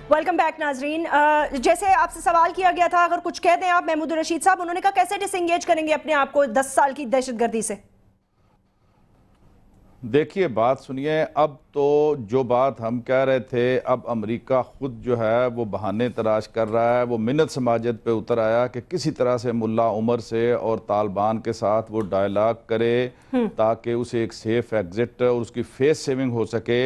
Welcome back नाजरीन। जैसे आपसे सवाल किया गया था, अगर कुछ कह दें आप महमूद रशीद साहब, उन्होंने कहा कैसे डिसएंगेज करेंगे अपने आप को 10 साल की दहशतगर्दी से। देखिए बात सुनिए, अब तो जो बात हम कह रहे थे, अब अमेरिका खुद जो है वो बहाने तलाश कर रहा है। वो मिन्नत समाजत पे उतर आया कि किसी तरह से मुल्ला उमर से और तालिबान के साथ वो डायलॉग करे ताकि उसे एक सेफ एग्जिट और उसकी फेस सेविंग हो सके।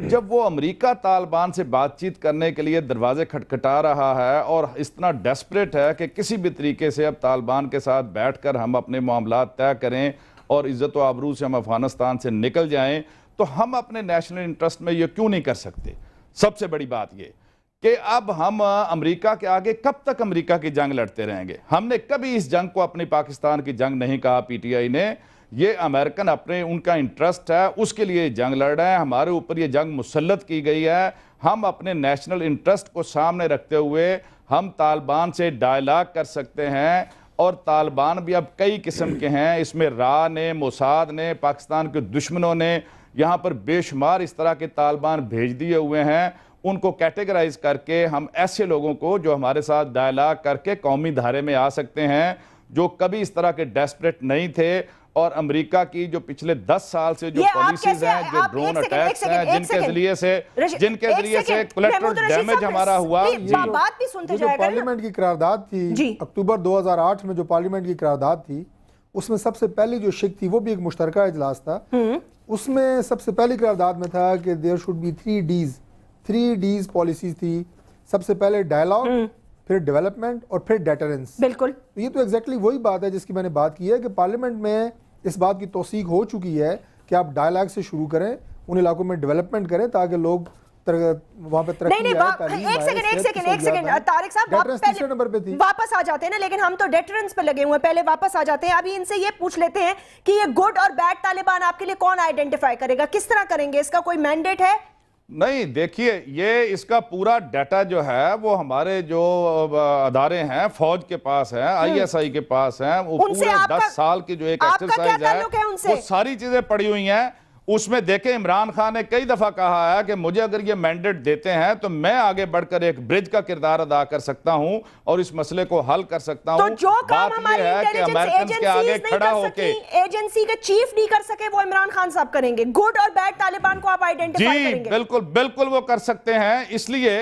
जब वो अमेरिका तालिबान से बातचीत करने के लिए दरवाजे खटखटा रहा है और इतना डेस्परेट है कि किसी भी तरीके से अब तालिबान के साथ बैठकर हम अपने मामला तय करें और इज़्ज़त व आबरू से हम अफगानिस्तान से निकल जाएं, तो हम अपने नेशनल इंटरेस्ट में ये क्यों नहीं कर सकते। सबसे बड़ी बात ये कि अब हम अमेरिका के आगे कब तक अमेरिका की जंग लड़ते रहेंगे। हमने कभी इस जंग को अपनी पाकिस्तान की जंग नहीं कहा पीटीआई ने। ये अमेरिकन अपने उनका इंटरेस्ट है, उसके लिए जंग लड़ रहे हैं। हमारे ऊपर ये जंग मुसल्लत की गई है। हम अपने नेशनल इंटरेस्ट को सामने रखते हुए हम तालिबान से डायलॉग कर सकते हैं। और तालिबान भी अब कई किस्म के हैं, इसमें रा ने, मोसाद ने, पाकिस्तान के दुश्मनों ने यहाँ पर बेशुमार इस तरह के तालिबान भेज दिए हुए हैं। उनको कैटेगराइज करके हम ऐसे लोगों को जो हमारे साथ डायलॉग करके कौमी धारे में आ सकते हैं, जो कभी इस तरह के डेस्परेट नहीं थे। और अमेरिका की जो पिछले 10 साल से जो पॉलिसीज हैं, जो ड्रोन अटैक्स हैं, जिनके जरिए से कोलैटरल डैमेज हमारा हुआ। बात भी सुनते जो पार्लियामेंट की करारदाद थी अक्टूबर 2008 में, जो पार्लियामेंट की करारदाद थी, उसमें सबसे पहली जो शिक थी वो भी एक मुश्तरका इजलास था। उसमें सबसे पहली करारदाद में था कि there should be 3 Ds policies थी। सबसे पहले डायलॉग, फिर डेवलपमेंट और फिर डेटरेंस। बिल्कुल, तो ये तो एग्जैक्टली वही बात है जिसकी मैंने बात की है कि पार्लियामेंट में इस बात की तौसीक हो चुकी है कि आप डायलॉग से शुरू करें, उन इलाकों में डेवलपमेंट करें ताकि लोग वहां पे तरक्की एक सेकंड तारिक साहब नंबर पे थी। वापस आ जाते हैं ना, लेकिन हम तो डेटरेंस पे लगे हुए हैं, पहले वापस आ जाते हैं। अभी इनसे ये पूछ लेते हैं कि ये गुड और बैड तालिबान आपके लिए कौन आइडेंटिफाई करेगा, किस तरह करेंगे, इसका कोई मैंडेट है? नहीं, देखिए ये इसका पूरा डाटा जो है वो हमारे जो अदारे हैं फौज के पास है, आईएसआई के पास है। वो पूरे 10 साल की जो एक एक्सरसाइज है वो सारी चीजें पड़ी हुई हैं। उसमें देखें, इमरान खान ने कई दफा कहा है कि मुझे अगर ये मैंडेट देते हैं तो मैं आगे बढ़कर एक ब्रिज का किरदार अदा कर सकता हूं और इस मसले को हल कर सकता हूं। तो जो काम हमारी इंटेलिजेंस के आगे खड़ा होकर एजेंसी के चीफ नहीं कर सके, वो इमरान खान साहब करेंगे। गुड और बैड तालिबान को आप आइडेंटिफाई करेंगे? बिल्कुल बिल्कुल वो कर सकते हैं, इसलिए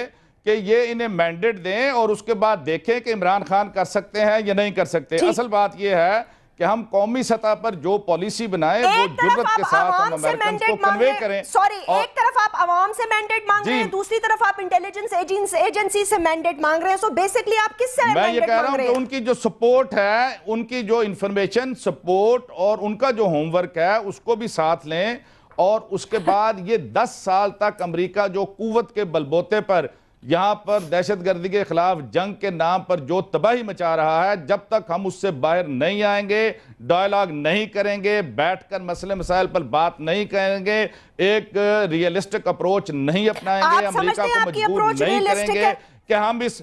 कि ये इन्हें मैंडेट दें और उसके बाद देखें कि इमरान खान कर सकते हैं या नहीं कर सकते। असल बात ये है कि हम कौमी सतह पर जो पॉलिसी बनाएं वो जुर्रत के साथ हम अमेरिकन को कन्वे करें। एक तरफ आप आवाम से मैंडेट मांग रहे हैं, दूसरी तरफ आप इंटेलिजेंस एजेंसी से मैंडेट मांग रहे हैं। सो बेसिकली आप किससे मैंडेट मांग रहे हैं? मैं ये कह रहा हूं कि उनकी जो सपोर्ट है, उनकी जो इंफॉर्मेशन सपोर्ट और उनका जो होमवर्क है उसको भी साथ लें। और उसके बाद ये 10 साल तक अमेरिका जो कुव्वत के बलबोते पर यहां पर दहशतगर्दी के खिलाफ जंग के नाम पर जो तबाही मचा रहा है, जब तक हम उससे बाहर नहीं आएंगे, डायलॉग नहीं करेंगे, बैठकर मसले मसाइल पर बात नहीं करेंगे, एक रियलिस्टिक अप्रोच नहीं अपनाएंगे, अमेरिका को मजबूर नहीं करेंगे कि हम इस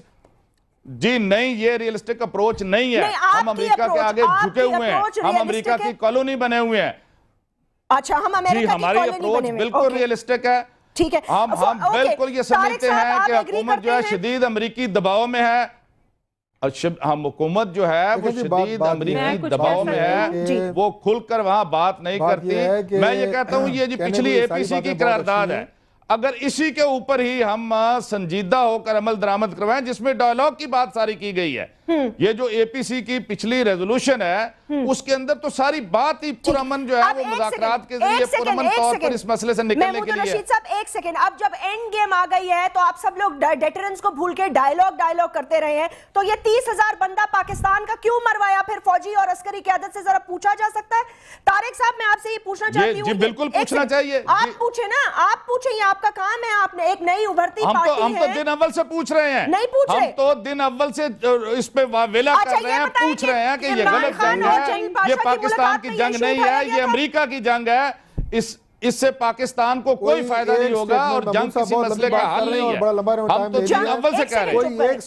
नहीं, ये रियलिस्टिक अप्रोच नहीं है। हम अमेरिका के आगे झुके हुए हैं, हम अमेरिका की कॉलोनी बने हुए हैं। अच्छा, हम अमेरिका की हमारी अप्रोच बिल्कुल रियलिस्टिक है। ठीक है, हम बिल्कुल ये समझते हैं कि हुकूमत जो है शदीद अमरीकी दबाव में है। हम हुकूमत जो है वो शदीद अमरीकी दबाव में है, वो खुलकर वहां बात नहीं करती। मैं ये कहता हूं ये जी पिछली एपीसी की करारदाद है, अगर इसी के ऊपर ही हम संजीदा होकर अमल दरामद करवाएं, जिसमें डायलॉग की बात सारी की गई है। ये जो एपीसी की पिछली रेजोल्यूशन है उसके अंदर तो सारी बात ही पुरअमन जो है वो मुज़ाकरात के जरिए पुरअमन तौर पर इस मसले से निकलने के लिए। रशीद साहब एक सेकंड, अब जब एंड गेम आ गई है तो आप सब लोग डेटरेंस को भूल के डायलॉग करते रहे हैं, तो ये 30,000 बंदा पाकिस्तान का क्यों मरवाया फिर फौजी और अस्करी क़यादत से, जरा पूछा जा सकता है? तारिक साहब मैं आपसे ये पूछना चाहती हूँ। बिल्कुल पूछना चाहिए, आप पूछे ना, आप पूछे, आपका काम है। आपने एक नई उभरती पार्टी है, हम तो दिन अव्वल से पूछ रहे हैं, नहीं पूछ रहे, हम तो दिन अव्वल से इस पे वावेला कर रहे हैं, पूछ रहे हैं कि ये गलत जंग है, ये पाकिस्तान की जंग नहीं है, ये अमेरिका की जंग है। इससे पाकिस्तान को कोई फायदा नहीं होगा और जंग किसी मसले का हल नहीं है। हम तो दिन अव्वल से कह रहे हैं। कोई एक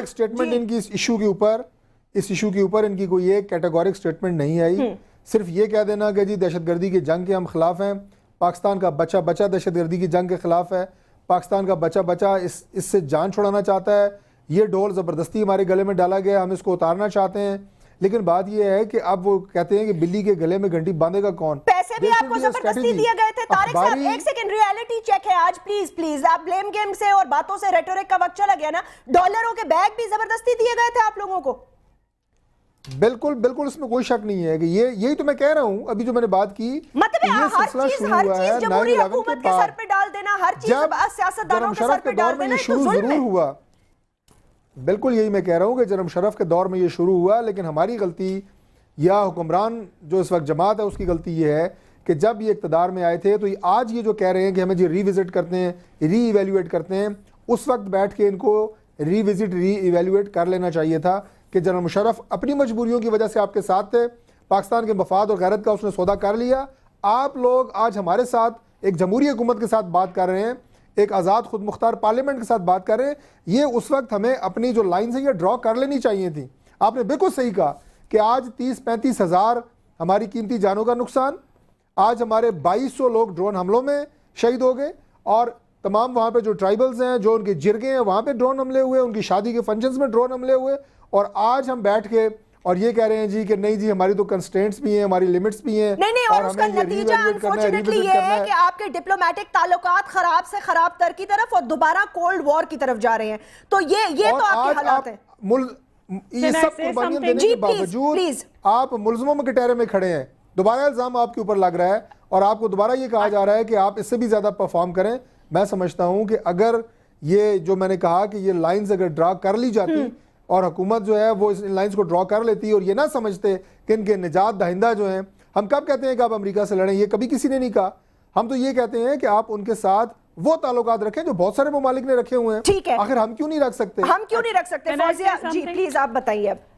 स्टेटमेंट इनकी इस इशू के ऊपर इनकी कोई एक कैटेगोरिक स्टेटमेंट नहीं आई। सिर्फ ये कह देना कि जी दहशतगर्दी की जंग के हम खिलाफ हैं, पाकिस्तान का बच्चा दहशतगर्दी की जंग के खिलाफ है, पाकिस्तान का बच्चा बच्चा इससे जान छुड़ाना चाहता है, ये ढोल ज़बरदस्ती हमारे गले में डाला गया, हम इसको उतारना चाहते हैं। लेकिन बात यह है कि अब वो कहते हैं कि बिल्ली के गले में घंटी बांधेगा कौन? पैसे भी आपको जबरदस्ती दिए गए थे। तारिक साहब, एक सेकंड, रियलिटी चेक है आज, प्लीज प्लीज। आप ब्लेम गेम से और बातों से रेटोरिक का वक्त चला गया ना। डॉलरों के बैग भी जबरदस्ती दिए गए थे आप लोगों को। बिल्कुल बिल्कुल, इसमें कोई शक नहीं है कि यही तो मैं कह रहा हूं। अभी जो मैंने बात की, मतलब ये सिलसिला शुरू हुआ है 9/11 हुकूमत के सर पे डाल देना, हर चीज सियासतदानों के सर पे डाल देना, शुरू जरूर हुआ। बिल्कुल यही मैं कह रहा हूं कि जनाब मुशर्रफ के दौर में ये शुरू हुआ, लेकिन हमारी गलती या हुक्मरान जो इस वक्त जमात है उसकी गलती ये है कि जब ये इक़्तिदार में आए थे तो आज ये जो कह रहे हैं कि हमें जी रीविजिट करते हैं, री इवेल्यूएट करते हैं, उस वक्त बैठ के इनको रीविजिट री इवेल्यूएट कर लेना चाहिए था कि जनरल मुशर्रफ अपनी मजबूरियों की वजह से आपके साथ थे, पाकिस्तान के मफाद और गैरत का उसने सौदा कर लिया। आप लोग आज हमारे साथ एक जमहूरी हुकूमत के साथ बात कर रहे हैं, एक आज़ाद खुद मुख्तार पार्लियामेंट के साथ बात कर रहे हैं। ये उस वक्त हमें अपनी जो लाइन है ये ड्रॉ कर लेनी चाहिए थी। आपने बिल्कुल सही कहा कि आज 30-35 हज़ार हमारी कीमती जानों का नुकसान, आज हमारे 2200 लोग ड्रोन हमलों में शहीद हो गए, और तमाम वहाँ पे जो ट्राइबल्स हैं, जो उनके जिरगे हैं, वहाँ पे ड्रोन हमले हुए, उनकी शादी के फंक्शंस में ड्रोन हमले हुए। और आज हम बैठ के और ये कह रहे हैं जी कि नहीं जी हमारी तो कंस्ट्रेंट्स भी हैं, हमारी लिमिट्स भी हैं, नहीं और उसका नतीजा अनफॉर्चुनेटली ये है कि आपके डिप्लोमेटिक ताल्लुकात खराब से खराब तर की तरफ और दोबारा कोल्ड वॉर की तरफ जा रहे हैं। तो ये तो आपके हालात हैं। ये सब कुर्बानियां देने के बावजूद आप मुल्ज़िमों में कटहरे में खड़े हैं। दोबारा इल्ज़ाम आपके ऊपर लग रहा है और आपको दोबारा ये कहा जा रहा है कि आप इससे भी ज़्यादा परफॉर्म करें। मैं समझता हूं कि अगर ये जो मैंने कहा कि ये लाइंस अगर ड्रा कर ली जाती और हुकूमत जो है वो इस लाइंस को ड्रॉ कर लेती और ये ना समझते कि इनके निजात दहिंदा जो हैं, हम कब कहते हैं कि आप अमेरिका से लड़ें, ये कभी किसी ने नहीं कहा। हम तो ये कहते हैं कि आप उनके साथ वो ताल्लुकात रखें जो बहुत सारे ममालिक ने रखे हुए हैं। ठीक है, आखिर हम क्यों नहीं रख सकते? हम क्यों नहीं रख सकते? फौजिया जी प्लीज आप बताइए अब।